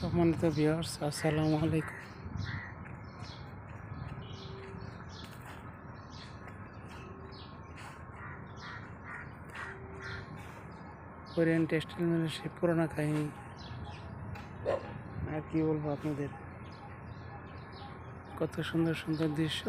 সম্মানিত ভিউয়ার্স, আসসালামু আলাইকুম। কোরিয়ান টেক্সটাইল মিলের সেই পুরোনো কাহিনী আর কি বলবো আপনাদের। কত সুন্দর সুন্দর দৃশ্য।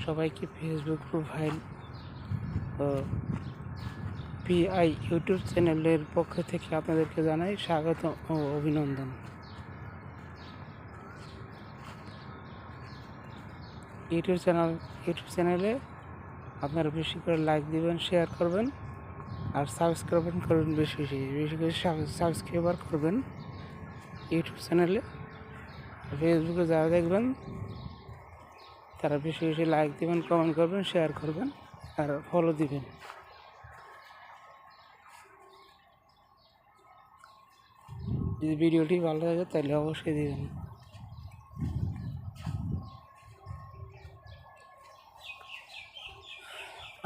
সবাইকে ফেসবুক প্রোফাইল ও পিআই ইউটিউব চ্যানেলের পক্ষ থেকে আপনাদেরকে জানাই স্বাগত ও অভিনন্দন। ইউটিউব চ্যানেলে আপনারা বেশি করে লাইক দিবেন, শেয়ার করবেন আর সাবস্ক্রাইব করবেন। বেশি করে সাবস্ক্রাইবার করবেন ইউটিউব চ্যানেলে। ফেসবুকে যারা দেখবেন তারা বেশি বেশি লাইক দিবেন, কমেন্ট করবেন, শেয়ার করবেন আর ফলো দিবেন। যদি ভিডিওটি ভালো লাগে তাহলে অবশ্যই দিবেন।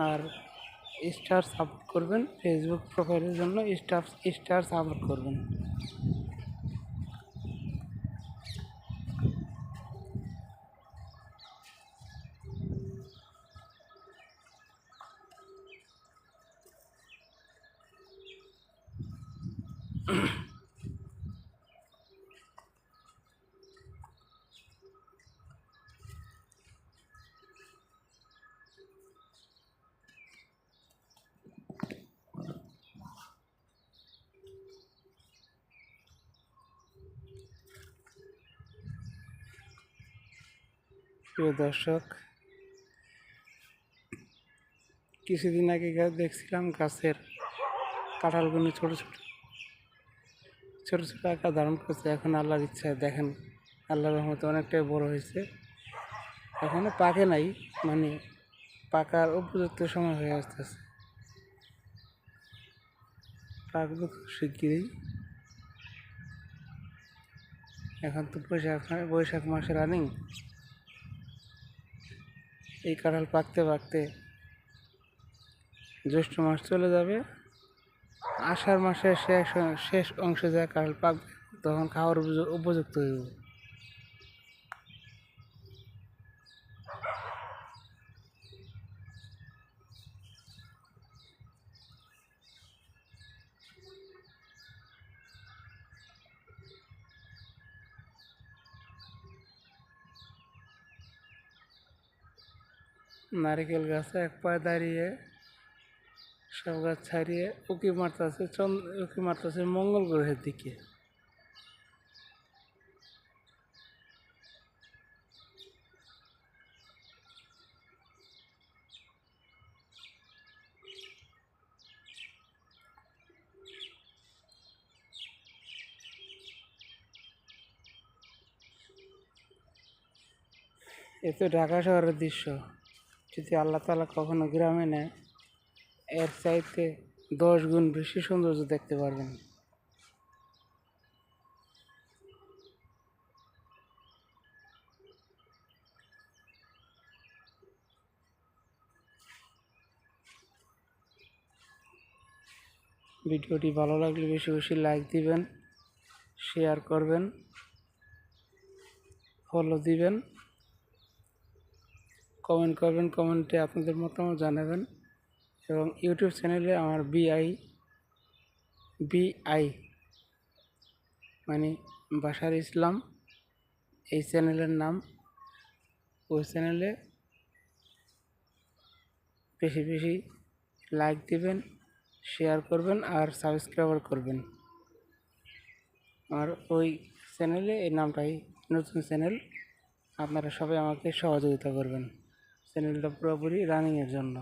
আর স্টার সাপোর্ট করবেন, ফেসবুক প্রোফাইলের জন্য স্টার সাপোর্ট করবেন। প্রিয় দর্শক, কিছুদিন আগে দেখছিলাম গাছের কাঁঠালগুলো ছোট ছোট আকার ধারণ করছে। এখন আল্লাহর ইচ্ছায় দেখেন, আল্লাহর রহমতে অনেকটাই বড় হয়েছে। এখনও পাকে নাই, মানে পাকার উপযুক্ত সময় হয়ে আসতেছে। পাকবে খুব শিগগিরই। এখন তো বৈশাখ মাসে রানিং। এই কাঁঠাল পাকতে পাকতে জ্যৈষ্ঠ মাস চলে যাবে। আষাঢ় মাসের শেষ অংশে যা কাঁঠাল পাকবে, তখন খাওয়ার উপযুক্ত হইব। নারিকেল গাছে এক পায়ে দাঁড়িয়ে সব গাছ ছাড়িয়ে উঁকি মারতেছে মঙ্গল গ্রহের দিকে। এ তো ঢাকা শহরের দৃশ্য। যদি আল্লাহ তাআলা কখনো গ্রামে নেয়, এর চাইতে 10 গুণ বেশি সৌন্দর্য দেখতে পারবেন। ভিডিওটি ভালো লাগলে বেশি বেশি লাইক দিবেন, শেয়ার করবেন, ফলো দিবেন, কমেন্ট করবেন। কমেন্টে আপনাদের মতামত জানাবেন। এবং ইউটিউব চ্যানেলে আমার বিআই মানে বাশার ইসলাম এই চ্যানেলের নাম। ওই চ্যানেলে বেশি বেশি লাইক দিবেন, শেয়ার করবেন আর সাবস্ক্রাইব করবেন। আর ওই চ্যানেলে এই নামটাই নতুন চ্যানেল। আপনারা সবাই আমাকে সহযোগিতা করবেন চ্যানেলটা পুরোপুরি রানিংয়ের জন্য।